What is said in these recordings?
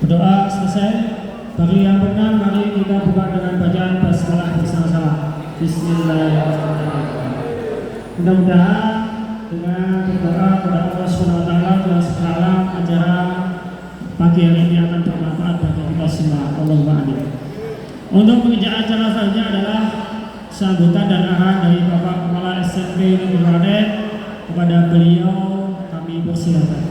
Berdoa selesai. Bagi yang benar, mari kita buka dengan bacaan basmalah bersama-sama. Bismillahirrahmanirrahim. Mudah-mudahan dengan berdoa kepada Allah Subhanahu wa taala telah segala acara pagi hari ini akan bermanfaat bagi kita semua. Allahumma amin. Untuk menginjak acara selanjutnya adalah sambutan dan arahan dari Bapak Kepala SMP Negeri Klaten. Kepada beliau kami persilakan.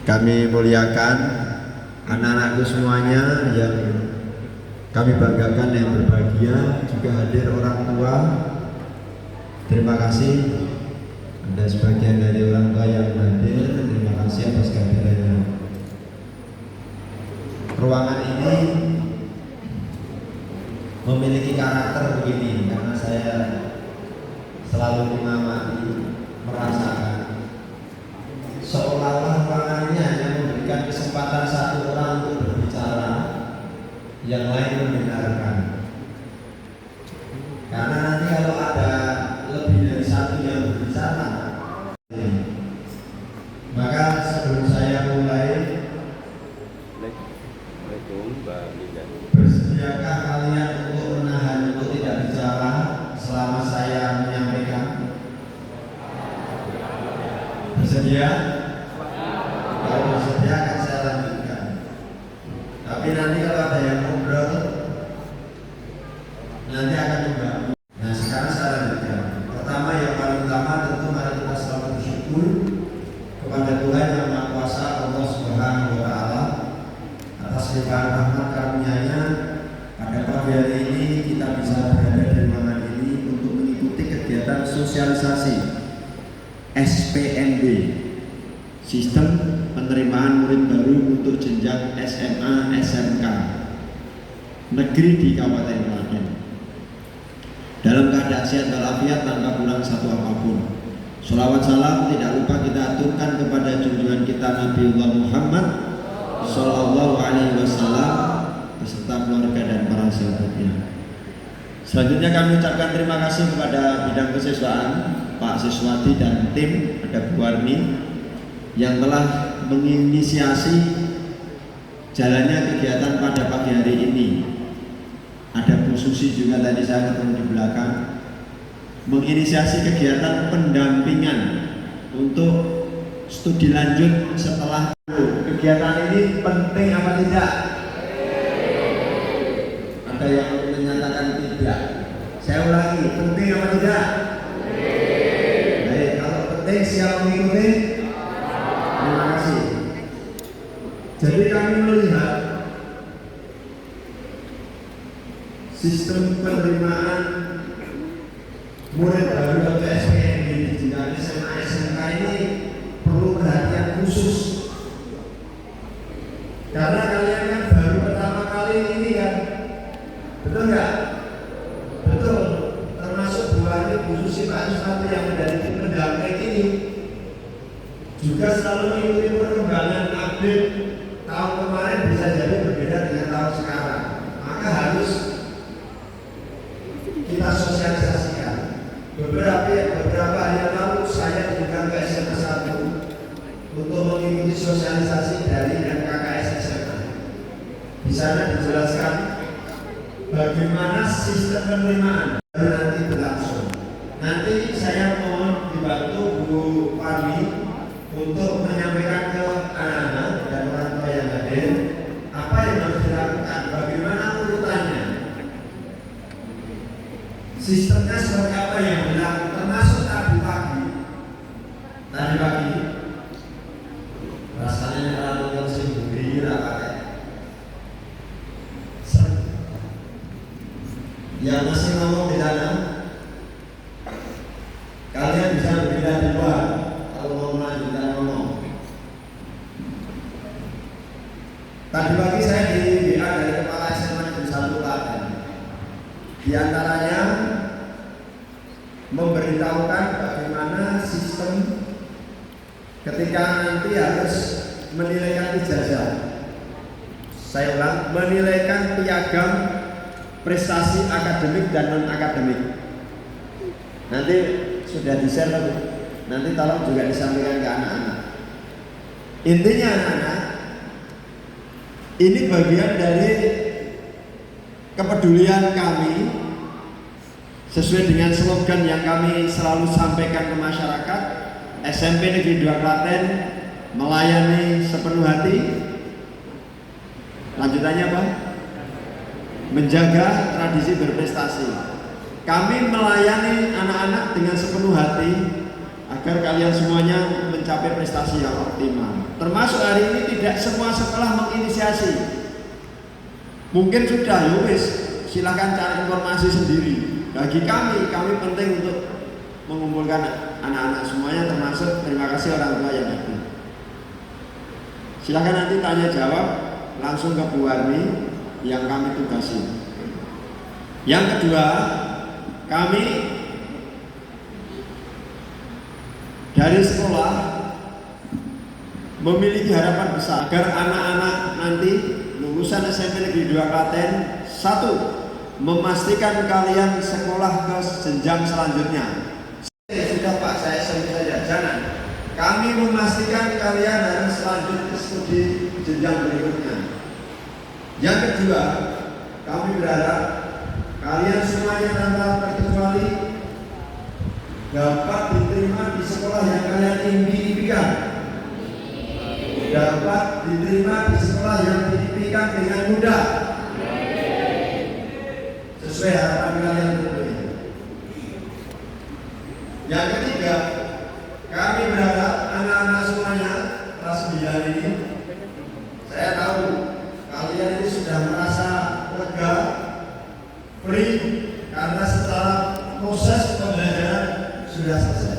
Kami muliakan anak-anakku semuanya yang kami banggakan, yang berbahagia, juga hadir orang tua. Terima kasih ada sebagian dari orang tua yang hadir. Terima kasih atas kehadirannya. Ruangan ini memiliki karakter begini karena saya selalu mengamati, merasakan seolah-olah ruangannya yang memberikan kesempatan satu orang untuk berbicara, yang lain mendengarkan. Karena nanti kalau ada lebih dari satu yang berbicara, maka sebelum saya mulai, bersediakah kalian untuk menahan untuk tidak bicara selama saya menyampaikan? Bersedia? Kalau bersedia akan saya lanjutkan. Tapi nanti kalau ada yang ngobrol, nanti akan mengganggu. Nah, sekarang saya lanjutkan. Pertama, yang paling utama tentu mari kita selalu bersyukur kepada Tuhan yang Maha Kuasa, Allah Subhanahu wa taala, atas limpahan rahmat karunia-Nya. Pada pagi hari ini kita bisa berada di ruangan ini untuk mengikuti kegiatan sosialisasi SPNB, Sistem Penerimaan Murid Baru untuk Jenjang SMA SMK Negeri di Kabupaten Klaten. Dalam keadaan sehat walafiat tanpa kurang satu apapun. Sholawat salam tidak lupa kita aturkan kepada junjungan kita Nabiullah Muhammad Sallallahu Alaihi Wasallam beserta keluarga dan para sahabatnya. Selanjutnya kami ucapkan terima kasih kepada bidang kesiswaan Pak Siswati dan tim, ada Bu Warni yang telah menginisiasi jalannya kegiatan pada pagi hari ini. Ada Bu Susi juga tadi saya ketemu di belakang, menginisiasi kegiatan pendampingan untuk studi lanjut setelah kegiatan ini penting apa tidak? Ada yang menyatakan tidak. Saya ulangi, penting apa tidak? Baik, kalau penting siap mengikuti? Terima kasih. Jadi kami melihat sistem penerimaan murid baru atau SPNB di jenjang SMA SMK ini perlu perhatian khusus. Karena kalian kan baru pertama kali ini kan, betul nggak? Betul. Termasuk Bu Ani, Bu Susi, Pak Susanti yang menjadi tim pendamping ini juga selalu mengikuti perkembangan update. Tahun kemarin bisa jadi berbeda dengan tahun sekarang. Maka harus kita sosialisasikan. Beberapa hari yang lalu saya diundang ke SMA 1 untuk mengikuti sosialisasi dari MKKS SMA. Di sana dijelaskan bagaimana sistem penerimaan nanti berlangsung. Nanti saya mohon dibantu Bu Fani untuk menyampaikan ke anak-anak dan orang tua yang hadir apa yang harus dilakukan, bagaimana urutannya, sistemnya seperti apa yang berlaku, termasuk tadi pagi rasanya terlalu yang sendiri pakai yang masih ngomong di sana kalian bisa berbeda di luar kalau mau melanjutkan ngomong. Tadi pagi saya di WA dari Kepala SMA Negeri 1 Klaten. Di antaranya memberitahukan bagaimana sistem ketika nanti harus menilaikan ijazah. Saya ulang, menilaikan piagam prestasi akademik dan non akademik. Nanti sudah di-share lagi. Nanti tolong juga disampaikan ke anak-anak. Intinya anak-anak, ini bagian dari kepedulian kami sesuai dengan slogan yang kami selalu sampaikan ke masyarakat. SMP Negeri 2 Klaten melayani sepenuh hati. Lanjutannya apa? Menjaga tradisi berprestasi. Kami melayani anak-anak dengan sepenuh hati agar kalian semuanya mencapai prestasi yang optimal. Termasuk hari ini tidak semua sekolah menginisiasi. Mungkin sudah, yowis, silahkan cari informasi sendiri. Bagi kami penting untuk mengumpulkan anak-anak semuanya, termasuk terima kasih orang tua yang hadir. Silahkan nanti tanya jawab langsung ke Bu Warni yang kami tugasi. Yang kedua, kami dari sekolah memiliki harapan besar agar anak-anak nanti lulusan SMP Negeri 2 Klaten, satu, memastikan kalian sekolah ke jenjang selanjutnya. Sudah Pak, saya sebut saja, jangan. Kami memastikan kalian harus lanjut ke studi jenjang berikutnya. Yang kedua, kami berharap kalian semuanya tanpa terkecuali dapat diterima di sekolah yang kalian impikan. Dapat diterima di sekolah yang diimpikan dengan mudah. Sesuai harapan kalian tentunya. Yang ketiga, kami berharap anak-anak semuanya kelas 9 ini, saya tahu kalian ini sudah merasa lega, free, karena setelah proses pembelajaran sudah selesai.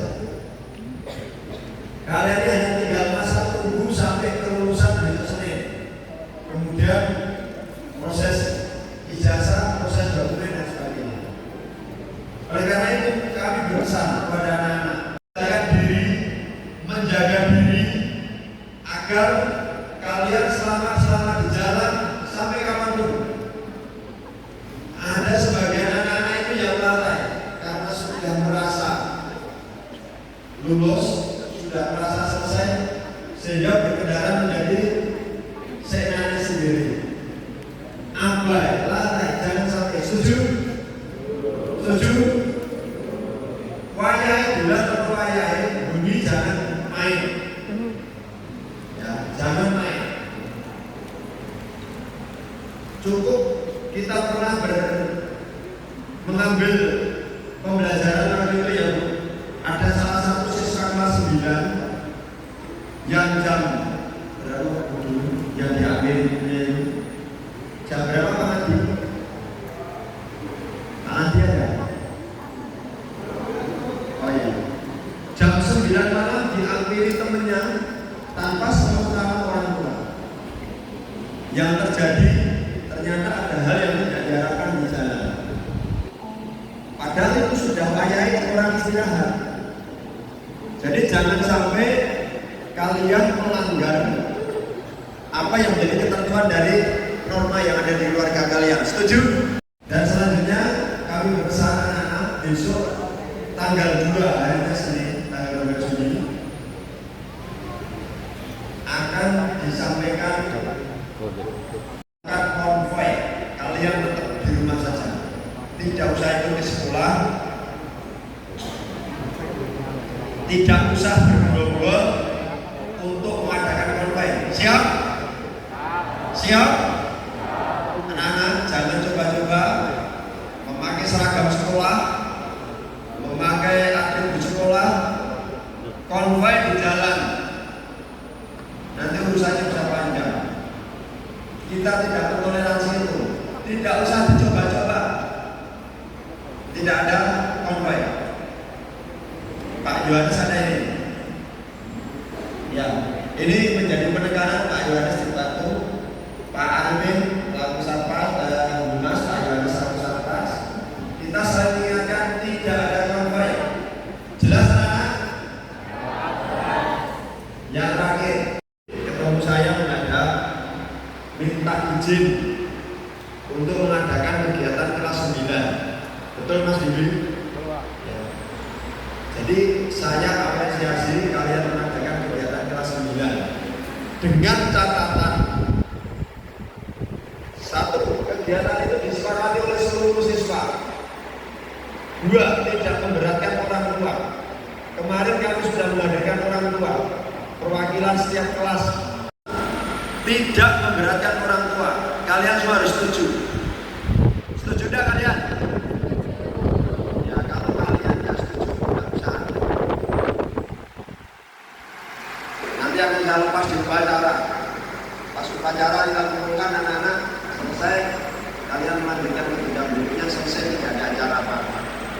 Kalian ini hanya tinggal masa tunggu sampai kelulusan besok Senin. Kemudian proses ijazah, proses dokumen dan sebagainya. Oleh karena itu kami berusaha kepada anak-anak menjaga diri agar kalian selamat di jalan sampai kapanpun. Ada sebagian anak-anak itu yang lalai karena sudah merasa lulus, sudah merasa selesai, sehingga berkendara menjadi seenaknya sendiri. Abai, lalai, jangan sampai. Setuju? Setuju? Wayai bulan atau wayai bunyi jangan main. Ya, jangan main. Cukup kita pernah mengambil pembelajaran waktu itu yang ada salah satu siswa kelas 9 yang jam berapa dulu yang diambil jam berapa Pak Adi? Pak Adi ada? Oh iya, jam 9 malam dihampiri temennya tanpa sepengetahuan orang tua. Yang terjadi ternyata ada hal yang tidak diharapkan di jalan. Padahal itu sudah wayai orang istirahat. Jadi jangan sampai kalian melanggar apa yang menjadi ketentuan dari norma yang ada di keluarga kalian. Setuju? Dan selanjutnya kami berusaha anak-anak besok tanggal 2 hari Senin, tanggal 2 Juni akan disampaikan konvoy. Kalian tetap di rumah saja, tidak usah ikut di sekolah, tidak usah bergerombol untuk mengadakan konvoy. Siap? Siap? Anak-anak jangan coba-coba memakai seragam sekolah, memakai atribut sekolah, konvoy di jalan. Nanti urusannya bisa panjang. Kita tidak bertoleransi itu. Tidak usah dicoba-coba. Tidak ada konvoy. Pak Yohanes ada ini. Ya, ini menjadi penekanan Pak Yohanes dibantu Pak Armin laku Satpas, Humas Pak Yohanes laku Satpas. Kita sering ingatkan tidak ada konvoy. minta izin untuk mengadakan kegiatan kelas 9. Betul Mas Bibi? Ya. Jadi saya apresiasi kalian mengadakan kegiatan kelas 9 dengan catatan satu, kegiatan itu disepakati oleh seluruh siswa. Dua, tidak memberatkan orang tua. Kemarin kami sudah menghadirkan orang tua, perwakilan setiap kelas. Tidak memberatkan orang tua. Kalian semua harus setuju. Setuju tidak kalian? Ya, kalau kalian tidak setuju, tidak usah. Nanti aku bisa lepas di upacara. Pas upacara kita kumpulkan anak-anak, selesai, kalian melanjutkan ke jenjang berikutnya, selesai, tidak ada acara apa-apa.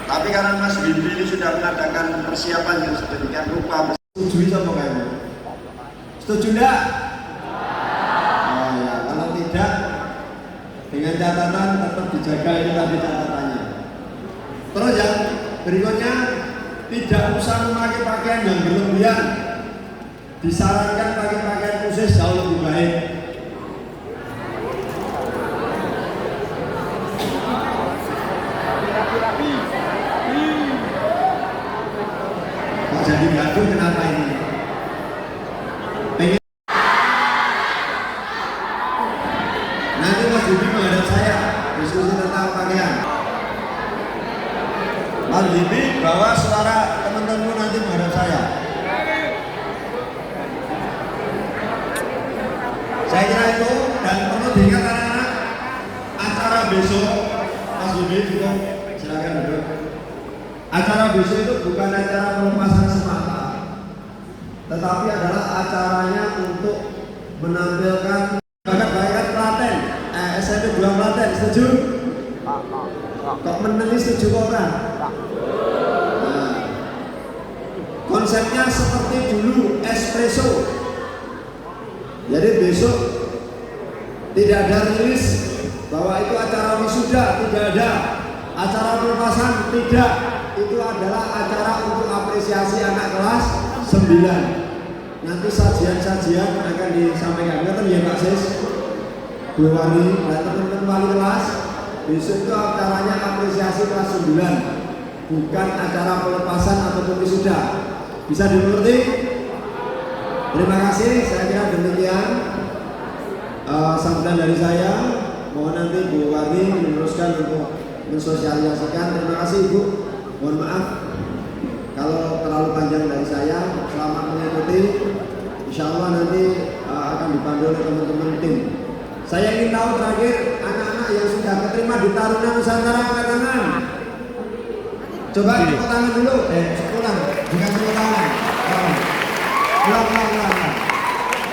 Tapi karena Mas Bibi ini sudah mengadakan persiapan yang sedemikian rupa, setuju sama kamu? Setuju enggak? Oh ya, kalau tidak, dengan catatan tetap dijaga itu tadi catatannya. Terus yang berikutnya, tidak usah memakai pakaian yang berlebihan. Disarankan pakai pakaian khusus jauh lebih baik. Kok jadi gaduh kenapa ini? Pengen nanti Mas Bibi menghadap saya diskusi tentang pakaian. Mas Bibi bawa suara teman-teman nanti menghadap saya. Saya kira itu, dan perlu diingat anak-anak, acara besok Mas Bibi juga silakan duduk. Acara besok itu bukan acara pelepasan semata, tetapi adalah acaranya untuk menampilkan bakat-bakat Klaten, SMP 2 Klaten. Setuju? Kok menangis setuju orang? Nah, konsepnya seperti dulu espresso. Jadi besok tidak ada rilis bahwa itu acara wisuda, tidak ada. Acara pelepasan tidak. Itu adalah acara untuk apresiasi anak kelas 9. Nanti sajian-sajian akan disampaikan. Ngerti ya Pak Sis? Bu Wali, teman-teman wali kelas, besok itu acaranya apresiasi kelas 9, bukan acara pelepasan ataupun wisuda. Bisa dimengerti? Terima kasih, saya kira demikian sambutan dari saya. Mohon nanti Bu Wali meneruskan untuk mensosialisasikan. Terima kasih Ibu. Mohon maaf kalau terlalu panjang dari saya. Selamat mengikuti. Insya Allah nanti akan dipandu oleh teman-teman tim. Saya ingin tahu terakhir anak-anak yang sudah keterima di Taruna Nusantara angkat tangan. Coba tepuk tangan dulu. Ulang, bukan tepuk tangan. Ulang.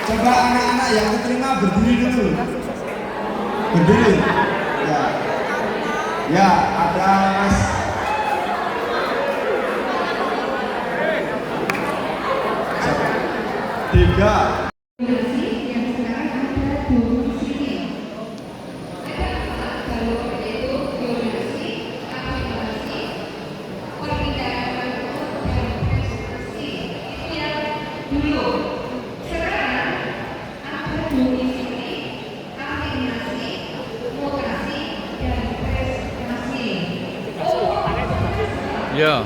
Coba anak-anak yang keterima berdiri dulu. Berdiri. Ya. Ya, ada Mas. Tiga. Ya.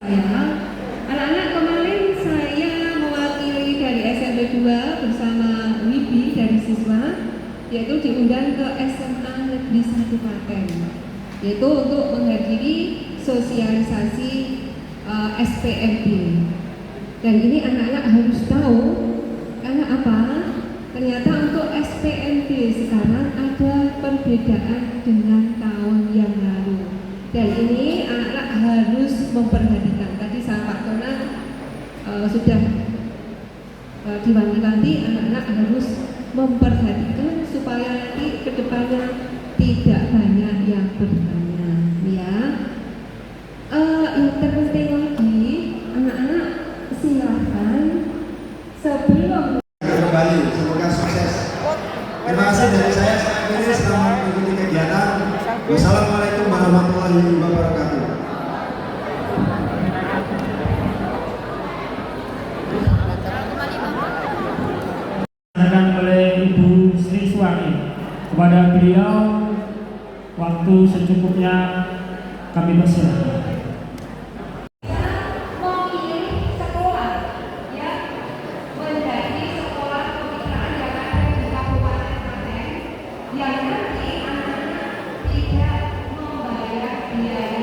Anak-anak, kemarin saya mewakili dari SMP 2 bersama Wibi dari siswa, yaitu diundang ke SMA Negeri 1 Klaten, yaitu untuk menghadiri sosialisasi SPMB. Dan ini anak-anak harus tahu karena apa? Ternyata untuk SPMB sekarang ada perbedaan dengan tahun yang lalu. Dan ini anak-anak harus memperhatikan. Tadi sama Pak Tona sudah diwanti-wanti, anak-anak harus memperhatikan supaya nanti kedepannya tidak banyak yang bertanya, ya. Yang terpenting lagi, anak-anak silakan sebelum Kembali, semoga sukses. Terima kasih dari saya akhiri, selamat mengikuti kegiatan. Wassalamualaikum warahmatullahi wabarakatuh. Disampaikan oleh Ibu Sri Suwani. kepada beliau waktu secukupnya, kami persilahkan. Memilih sekolah ya menjadi sekolah kemitraan yang ada di Kabupaten Klaten yang nanti anak-anak tidak membayar biaya